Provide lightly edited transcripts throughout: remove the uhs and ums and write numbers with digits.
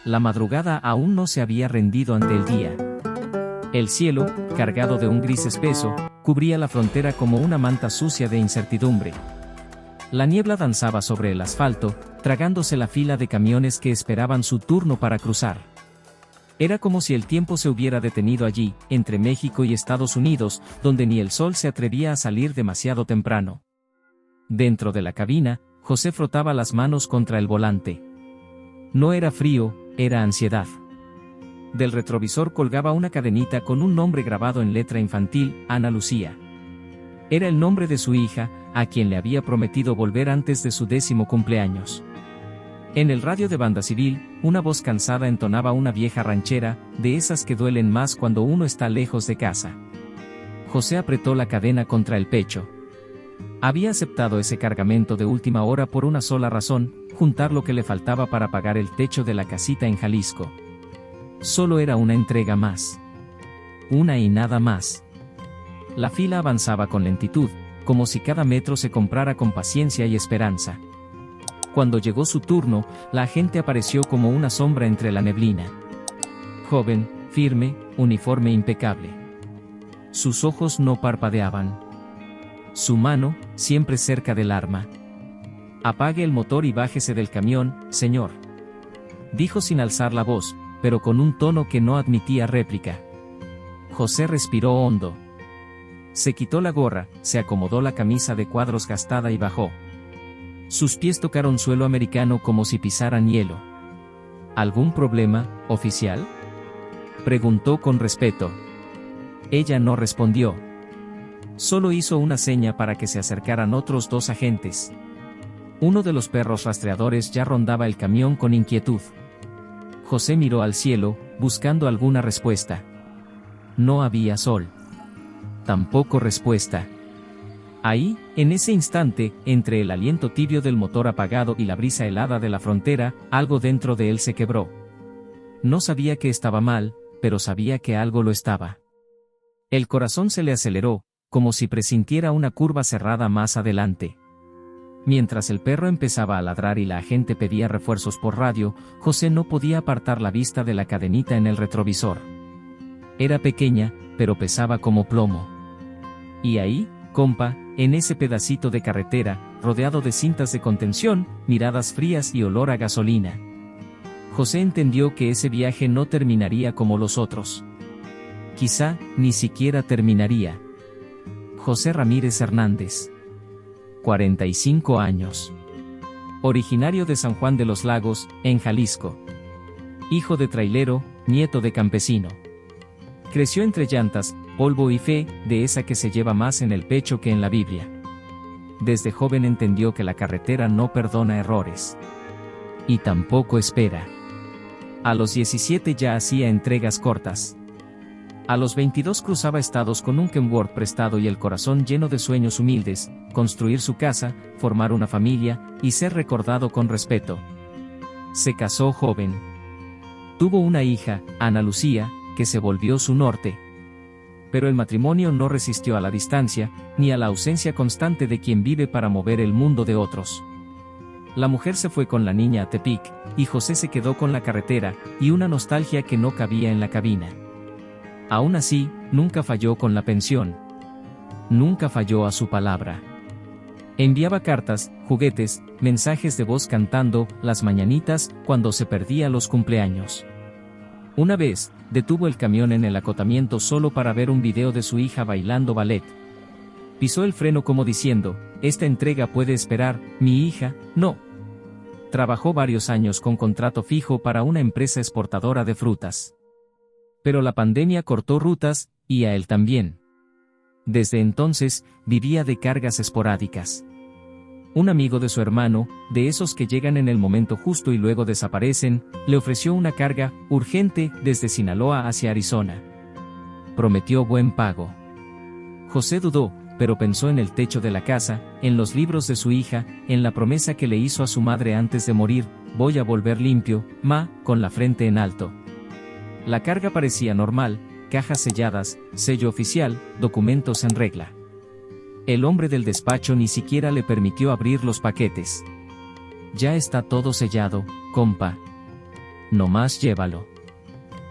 La madrugada aún no se había rendido ante el día. El cielo, cargado de un gris espeso, cubría la frontera como una manta sucia de incertidumbre. La niebla danzaba sobre el asfalto, tragándose la fila de camiones que esperaban su turno para cruzar. Era como si el tiempo se hubiera detenido allí, entre México y Estados Unidos, donde ni el sol se atrevía a salir demasiado temprano. Dentro de la cabina, José frotaba las manos contra el volante. No era frío, era ansiedad. Del retrovisor colgaba una cadenita con un nombre grabado en letra infantil, Ana Lucía. Era el nombre de su hija, a quien le había prometido volver antes de su 10º cumpleaños. En el radio de Banda Civil, una voz cansada entonaba una vieja ranchera, de esas que duelen más cuando uno está lejos de casa. José apretó la cadena contra el pecho. Había aceptado ese cargamento de última hora por una sola razón, juntar lo que le faltaba para pagar el techo de la casita en Jalisco. Solo era una entrega más. Una y nada más. La fila avanzaba con lentitud, como si cada metro se comprara con paciencia y esperanza. Cuando llegó su turno, la gente apareció como una sombra entre la neblina. Joven, firme, uniforme impecable. Sus ojos no parpadeaban. Su mano, siempre cerca del arma. «Apague el motor y bájese del camión, señor», dijo sin alzar la voz, pero con un tono que no admitía réplica. José respiró hondo. Se quitó la gorra, se acomodó la camisa de cuadros gastada y bajó. Sus pies tocaron suelo americano como si pisaran hielo. ¿Algún problema, oficial?, preguntó con respeto. Ella no respondió. Solo hizo una seña para que se acercaran otros 2 agentes. Uno de los perros rastreadores ya rondaba el camión con inquietud. José miró al cielo, buscando alguna respuesta. No había sol. Tampoco respuesta. Ahí, en ese instante, entre el aliento tibio del motor apagado y la brisa helada de la frontera, algo dentro de él se quebró. No sabía que estaba mal, pero sabía que algo lo estaba. El corazón se le aceleró, como si presintiera una curva cerrada más adelante. Mientras el perro empezaba a ladrar y la agente pedía refuerzos por radio, José no podía apartar la vista de la cadenita en el retrovisor. Era pequeña, pero pesaba como plomo. Y ahí, compa, en ese pedacito de carretera, rodeado de cintas de contención, miradas frías y olor a gasolina. José entendió que ese viaje no terminaría como los otros. Quizá, ni siquiera terminaría. José Ramírez Hernández. 45 años. Originario de San Juan de los Lagos, en Jalisco. Hijo de trailero, nieto de campesino. Creció entre llantas, polvo y fe, de esa que se lleva más en el pecho que en la Biblia. Desde joven entendió que la carretera no perdona errores. Y tampoco espera. A los 17 ya hacía entregas cortas. A los 22 cruzaba estados con un Kenworth prestado y el corazón lleno de sueños humildes, construir su casa, formar una familia, y ser recordado con respeto. Se casó joven. Tuvo una hija, Ana Lucía, que se volvió su norte. Pero el matrimonio no resistió a la distancia, ni a la ausencia constante de quien vive para mover el mundo de otros. La mujer se fue con la niña a Tepic, y José se quedó con la carretera, y una nostalgia que no cabía en la cabina. Aún así, nunca falló con la pensión. Nunca falló a su palabra. Enviaba cartas, juguetes, mensajes de voz cantando las mañanitas cuando se perdía los cumpleaños. Una vez, detuvo el camión en el acotamiento solo para ver un video de su hija bailando ballet. Pisó el freno como diciendo, esta entrega puede esperar, mi hija, no. Trabajó varios años con contrato fijo para una empresa exportadora de frutas. Pero la pandemia cortó rutas, y a él también. Desde entonces, vivía de cargas esporádicas. Un amigo de su hermano, de esos que llegan en el momento justo y luego desaparecen, le ofreció una carga urgente desde Sinaloa hacia Arizona. Prometió buen pago. José dudó, pero pensó en el techo de la casa, en los libros de su hija, en la promesa que le hizo a su madre antes de morir, voy a volver limpio, ma, con la frente en alto. La carga parecía normal, cajas selladas, sello oficial, documentos en regla. El hombre del despacho ni siquiera le permitió abrir los paquetes. Ya está todo sellado, compa. No más llévalo.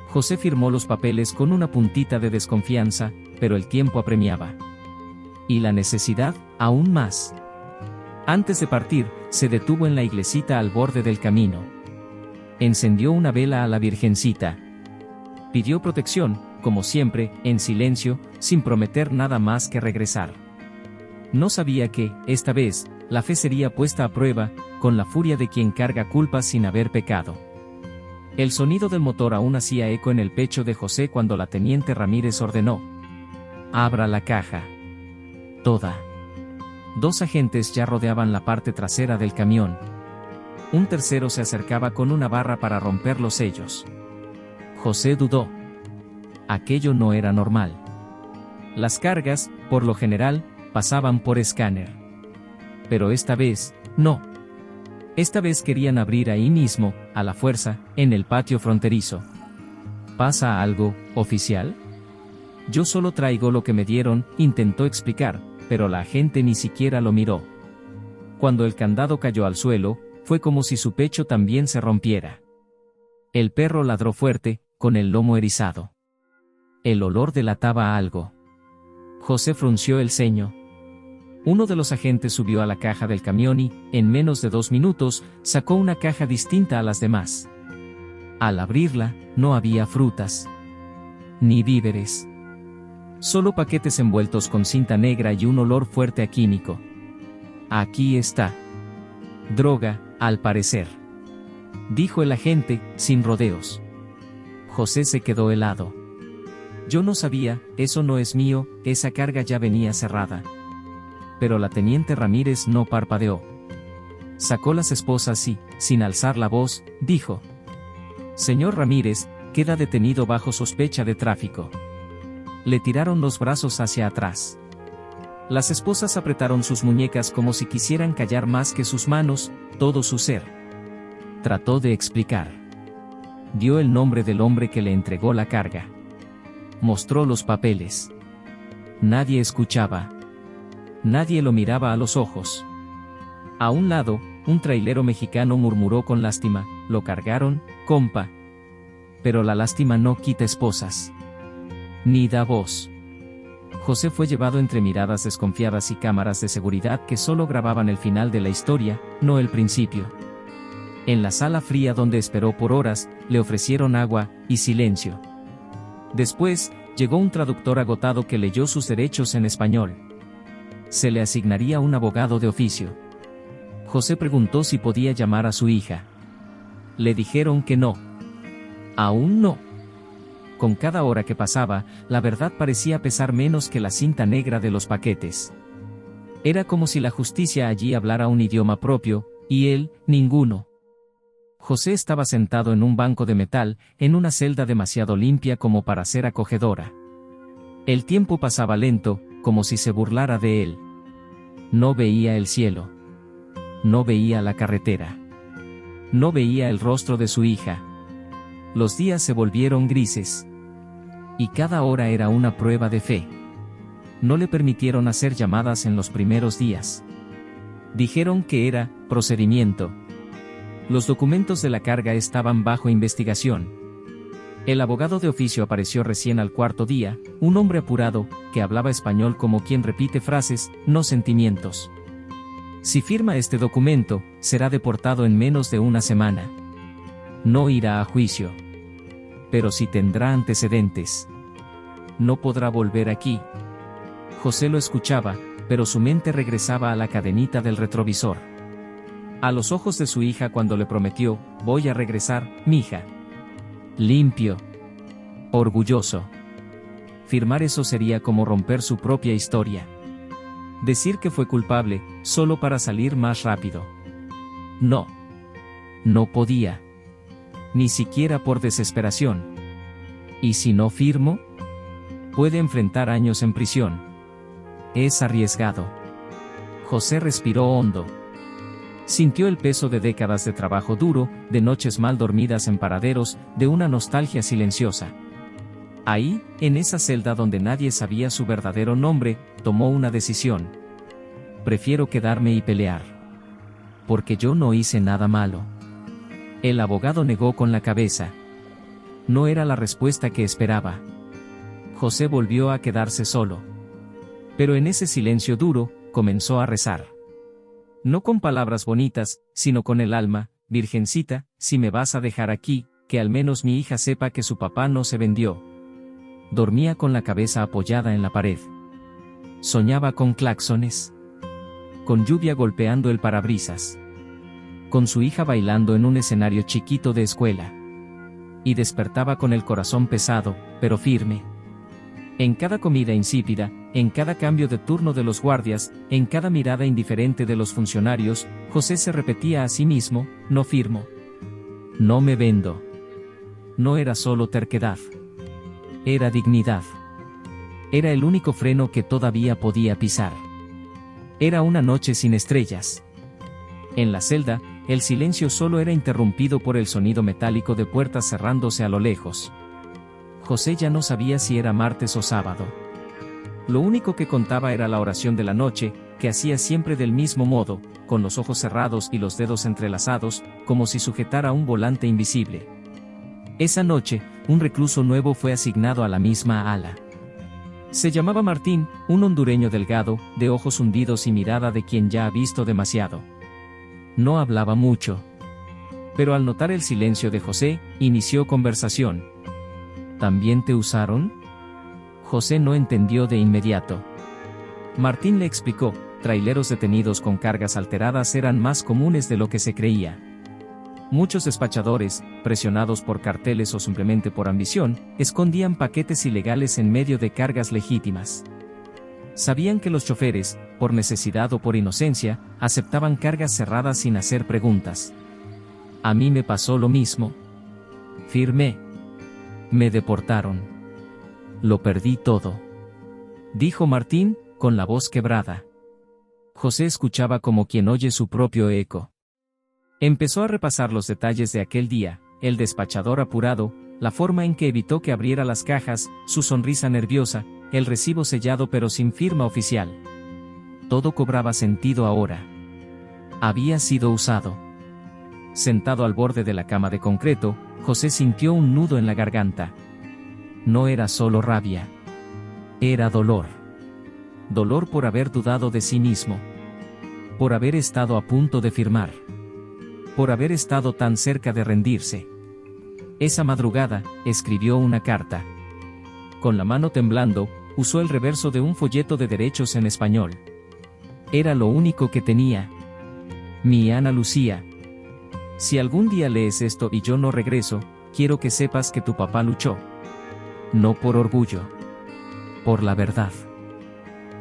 José firmó los papeles con una puntita de desconfianza, pero el tiempo apremiaba. Y la necesidad, aún más. Antes de partir, se detuvo en la iglesita al borde del camino. Encendió una vela a la Virgencita. Pidió protección, como siempre, en silencio, sin prometer nada más que regresar. No sabía que, esta vez, la fe sería puesta a prueba, con la furia de quien carga culpas sin haber pecado. El sonido del motor aún hacía eco en el pecho de José cuando la teniente Ramírez ordenó: «Abra la caja. Toda». 2 agentes ya rodeaban la parte trasera del camión. Un tercero se acercaba con una barra para romper los sellos. José dudó. Aquello no era normal. Las cargas, por lo general, pasaban por escáner. Pero esta vez, no. Esta vez querían abrir ahí mismo, a la fuerza, en el patio fronterizo. ¿Pasa algo, oficial? Yo solo traigo lo que me dieron, intentó explicar, pero la agente ni siquiera lo miró. Cuando el candado cayó al suelo, fue como si su pecho también se rompiera. El perro ladró fuerte, con el lomo erizado. El olor delataba algo. José frunció el ceño. Uno de los agentes subió a la caja del camión y, en menos de 2 minutos, sacó una caja distinta a las demás. Al abrirla, no había frutas. Ni víveres. Solo paquetes envueltos con cinta negra y un olor fuerte a químico. Aquí está. Droga, al parecer. Dijo el agente, sin rodeos. José se quedó helado. Yo no sabía, eso no es mío, esa carga ya venía cerrada. Pero la teniente Ramírez no parpadeó. Sacó las esposas y, sin alzar la voz, dijo: «Señor Ramírez, queda detenido bajo sospecha de tráfico». Le tiraron los brazos hacia atrás. Las esposas apretaron sus muñecas como si quisieran callar más que sus manos, todo su ser. Trató de explicar. Dio el nombre del hombre que le entregó la carga. Mostró los papeles. Nadie escuchaba. Nadie lo miraba a los ojos. A un lado, un trailero mexicano murmuró con lástima: «Lo cargaron, compa». Pero la lástima no quita esposas. Ni da voz. José fue llevado entre miradas desconfiadas y cámaras de seguridad que solo grababan el final de la historia, no el principio. En la sala fría donde esperó por horas, le ofrecieron agua y silencio. Después, llegó un traductor agotado que leyó sus derechos en español. Se le asignaría un abogado de oficio. José preguntó si podía llamar a su hija. Le dijeron que no. Aún no. Con cada hora que pasaba, la verdad parecía pesar menos que la cinta negra de los paquetes. Era como si la justicia allí hablara un idioma propio, y él, ninguno. José estaba sentado en un banco de metal, en una celda demasiado limpia como para ser acogedora. El tiempo pasaba lento, como si se burlara de él. No veía el cielo. No veía la carretera. No veía el rostro de su hija. Los días se volvieron grises. Y cada hora era una prueba de fe. No le permitieron hacer llamadas en los primeros días. Dijeron que era procedimiento. Los documentos de la carga estaban bajo investigación. El abogado de oficio apareció recién al 4.º día, un hombre apurado, que hablaba español como quien repite frases, no sentimientos. Si firma este documento, será deportado en menos de una semana. No irá a juicio. Pero sí tendrá antecedentes. No podrá volver aquí. José lo escuchaba, pero su mente regresaba a la cadenita del retrovisor. A los ojos de su hija cuando le prometió: «Voy a regresar, mija». Limpio. Orgulloso. Firmar eso sería como romper su propia historia. Decir que fue culpable, solo para salir más rápido. No. No podía. Ni siquiera por desesperación. ¿Y si no firmo? Puede enfrentar años en prisión. Es arriesgado. José respiró hondo. Sintió el peso de décadas de trabajo duro, de noches mal dormidas en paraderos, de una nostalgia silenciosa. Ahí, en esa celda donde nadie sabía su verdadero nombre, tomó una decisión. Prefiero quedarme y pelear. Porque yo no hice nada malo. El abogado negó con la cabeza. No era la respuesta que esperaba. José volvió a quedarse solo. Pero en ese silencio duro, comenzó a rezar. No con palabras bonitas, sino con el alma: Virgencita, si me vas a dejar aquí, que al menos mi hija sepa que su papá no se vendió. Dormía con la cabeza apoyada en la pared. Soñaba con claxones. Con lluvia golpeando el parabrisas. Con su hija bailando en un escenario chiquito de escuela. Y despertaba con el corazón pesado, pero firme. En cada comida insípida, en cada cambio de turno de los guardias, en cada mirada indiferente de los funcionarios, José se repetía a sí mismo: no firmo. No me vendo. No era solo terquedad. Era dignidad. Era el único freno que todavía podía pisar. Era una noche sin estrellas. En la celda, el silencio solo era interrumpido por el sonido metálico de puertas cerrándose a lo lejos. José ya no sabía si era martes o sábado. Lo único que contaba era la oración de la noche, que hacía siempre del mismo modo, con los ojos cerrados y los dedos entrelazados, como si sujetara un volante invisible. Esa noche, un recluso nuevo fue asignado a la misma ala. Se llamaba Martín, un hondureño delgado, de ojos hundidos y mirada de quien ya ha visto demasiado. No hablaba mucho. Pero al notar el silencio de José, inició conversación. ¿También te usaron? José no entendió de inmediato. Martín le explicó: traileros detenidos con cargas alteradas eran más comunes de lo que se creía. Muchos despachadores, presionados por carteles o simplemente por ambición, escondían paquetes ilegales en medio de cargas legítimas. Sabían que los choferes, por necesidad o por inocencia, aceptaban cargas cerradas sin hacer preguntas. A mí me pasó lo mismo. Firmé. Me deportaron. Lo perdí todo. Dijo Martín, con la voz quebrada. José escuchaba como quien oye su propio eco. Empezó a repasar los detalles de aquel día: el despachador apurado, la forma en que evitó que abriera las cajas, su sonrisa nerviosa, el recibo sellado pero sin firma oficial. Todo cobraba sentido ahora. Había sido usado. Sentado al borde de la cama de concreto, José sintió un nudo en la garganta. No era solo rabia. Era dolor. Dolor por haber dudado de sí mismo. Por haber estado a punto de firmar. Por haber estado tan cerca de rendirse. Esa madrugada, escribió una carta. Con la mano temblando, usó el reverso de un folleto de derechos en español. Era lo único que tenía. Mi Ana Lucía. Si algún día lees esto y yo no regreso, quiero que sepas que tu papá luchó. No por orgullo. Por la verdad.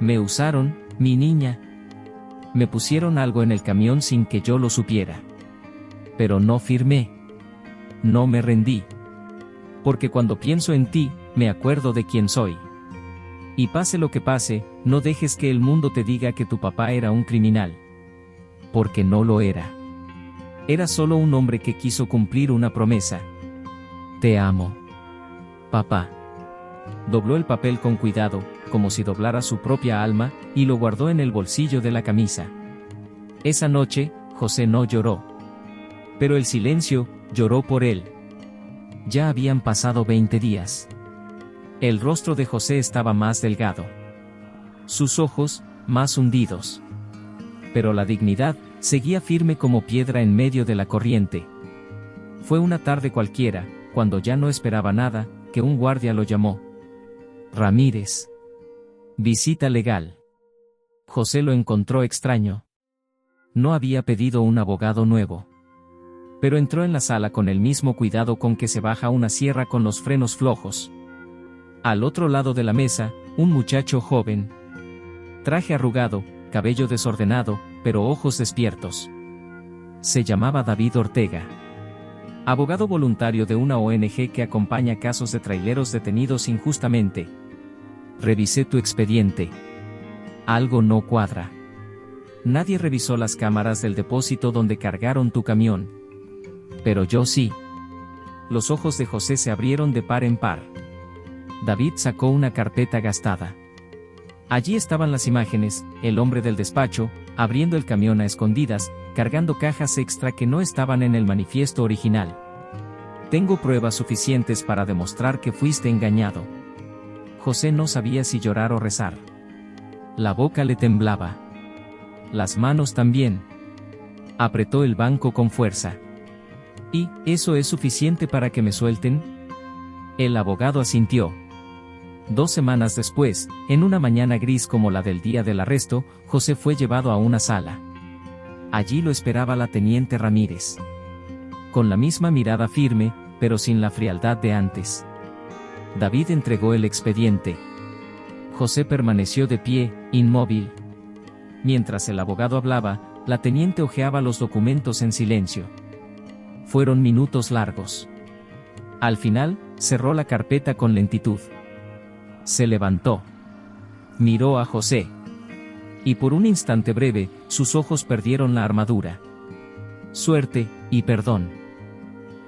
Me usaron, mi niña. Me pusieron algo en el camión sin que yo lo supiera. Pero no firmé. No me rendí. Porque cuando pienso en ti, me acuerdo de quién soy. Y pase lo que pase, no dejes que el mundo te diga que tu papá era un criminal. Porque no lo era. Era solo un hombre que quiso cumplir una promesa. Te amo. Papá. Dobló el papel con cuidado, como si doblara su propia alma, y lo guardó en el bolsillo de la camisa. Esa noche, José no lloró. Pero el silencio, lloró por él. Ya habían pasado 20 días. El rostro de José estaba más delgado. Sus ojos, más hundidos. Pero la dignidad, seguía firme como piedra en medio de la corriente. Fue una tarde cualquiera, cuando ya no esperaba nada, que un guardia lo llamó. Ramírez. Visita legal. José lo encontró extraño. No había pedido un abogado nuevo. Pero entró en la sala con el mismo cuidado con que se baja una sierra con los frenos flojos. Al otro lado de la mesa, un muchacho joven. Traje arrugado, cabello desordenado, pero ojos despiertos. Se llamaba David Ortega. Abogado voluntario de una ONG que acompaña casos de traileros detenidos injustamente. Revisé tu expediente. Algo no cuadra. Nadie revisó las cámaras del depósito donde cargaron tu camión. Pero yo sí. Los ojos de José se abrieron de par en par. David sacó una carpeta gastada. Allí estaban las imágenes: el hombre del despacho, abriendo el camión a escondidas, cargando cajas extra que no estaban en el manifiesto original. Tengo pruebas suficientes para demostrar que fuiste engañado. José no sabía si llorar o rezar. La boca le temblaba. Las manos también. Apretó el banco con fuerza. ¿Y eso es suficiente para que me suelten? El abogado asintió. 2 semanas después, en una mañana gris como la del día del arresto, José fue llevado a una sala. Allí lo esperaba la teniente Ramírez. Con la misma mirada firme, pero sin la frialdad de antes. David entregó el expediente. José permaneció de pie, inmóvil. Mientras el abogado hablaba, la teniente hojeaba los documentos en silencio. Fueron minutos largos. Al final, cerró la carpeta con lentitud. Se levantó. Miró a José. Y por un instante breve, sus ojos perdieron la armadura. Suerte, y perdón.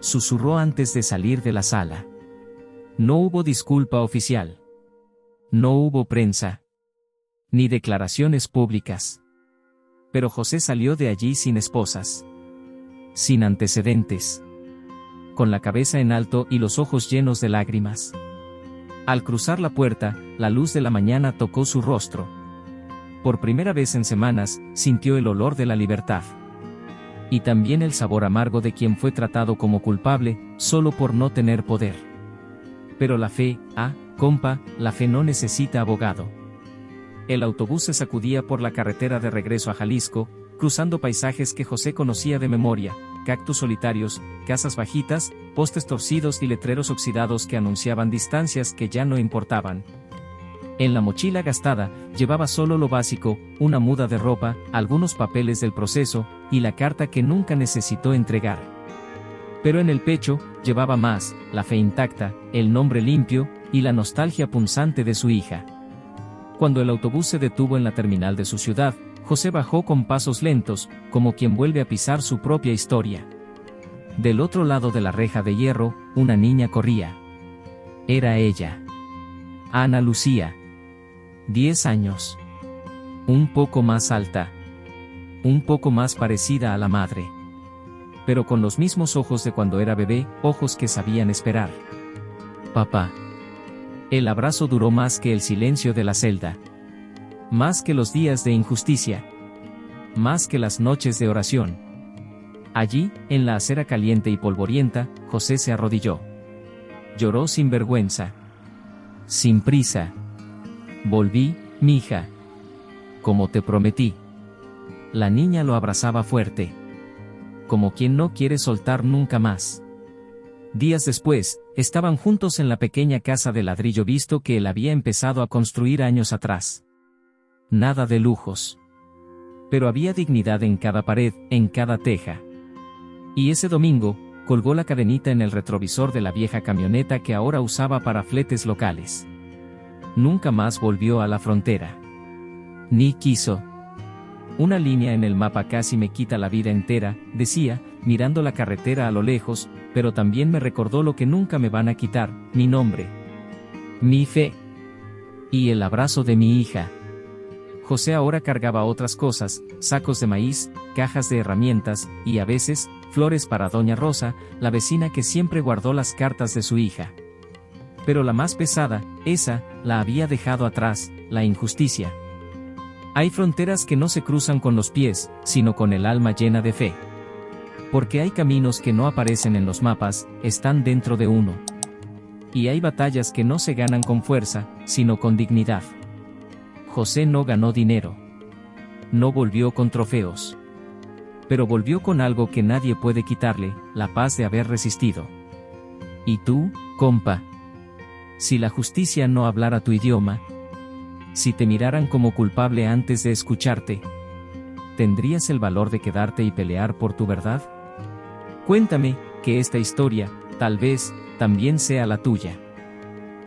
Susurró antes de salir de la sala. No hubo disculpa oficial. No hubo prensa. Ni declaraciones públicas. Pero José salió de allí sin esposas. Sin antecedentes. Con la cabeza en alto y los ojos llenos de lágrimas. Al cruzar la puerta, la luz de la mañana tocó su rostro. Por primera vez en semanas, sintió el olor de la libertad. Y también el sabor amargo de quien fue tratado como culpable, solo por no tener poder. Pero la fe, compa, la fe no necesita abogado. El autobús se sacudía por la carretera de regreso a Jalisco, cruzando paisajes que José conocía de memoria, cactus solitarios, casas bajitas, postes torcidos y letreros oxidados que anunciaban distancias que ya no importaban. En la mochila gastada, llevaba solo lo básico, una muda de ropa, algunos papeles del proceso, y la carta que nunca necesitó entregar. Pero en el pecho, llevaba más, la fe intacta, el nombre limpio, y la nostalgia punzante de su hija. Cuando el autobús se detuvo en la terminal de su ciudad, José bajó con pasos lentos, como quien vuelve a pisar su propia historia. Del otro lado de la reja de hierro, una niña corría. Era ella. Ana Lucía. 10 años. Un poco más alta. Un poco más parecida a la madre. Pero con los mismos ojos de cuando era bebé, ojos que sabían esperar. Papá. El abrazo duró más que el silencio de la celda. Más que los días de injusticia. Más que las noches de oración. Allí, en la acera caliente y polvorienta, José se arrodilló. Lloró sin vergüenza. Sin prisa. Volví, mija. Como te prometí. La niña lo abrazaba fuerte. Como quien no quiere soltar nunca más. Días después, estaban juntos en la pequeña casa de ladrillo visto que él había empezado a construir años atrás. Nada de lujos. Pero había dignidad en cada pared, en cada teja. Y ese domingo, colgó la cadenita en el retrovisor de la vieja camioneta que ahora usaba para fletes locales. Nunca más volvió a la frontera. Ni quiso. Una línea en el mapa casi me quita la vida entera, decía, mirando la carretera a lo lejos, pero también me recordó lo que nunca me van a quitar, mi nombre. Mi fe. Y el abrazo de mi hija. José ahora cargaba otras cosas, sacos de maíz, cajas de herramientas, y a veces, flores para Doña Rosa, la vecina que siempre guardó las cartas de su hija. Pero la más pesada, esa, la había dejado atrás, la injusticia. Hay fronteras que no se cruzan con los pies, sino con el alma llena de fe. Porque hay caminos que no aparecen en los mapas, están dentro de uno. Y hay batallas que no se ganan con fuerza, sino con dignidad. José no ganó dinero. No volvió con trofeos. Pero volvió con algo que nadie puede quitarle, la paz de haber resistido. ¿Y tú, compa? Si la justicia no hablara tu idioma, si te miraran como culpable antes de escucharte, ¿tendrías el valor de quedarte y pelear por tu verdad? Cuéntame, que esta historia, tal vez, también sea la tuya.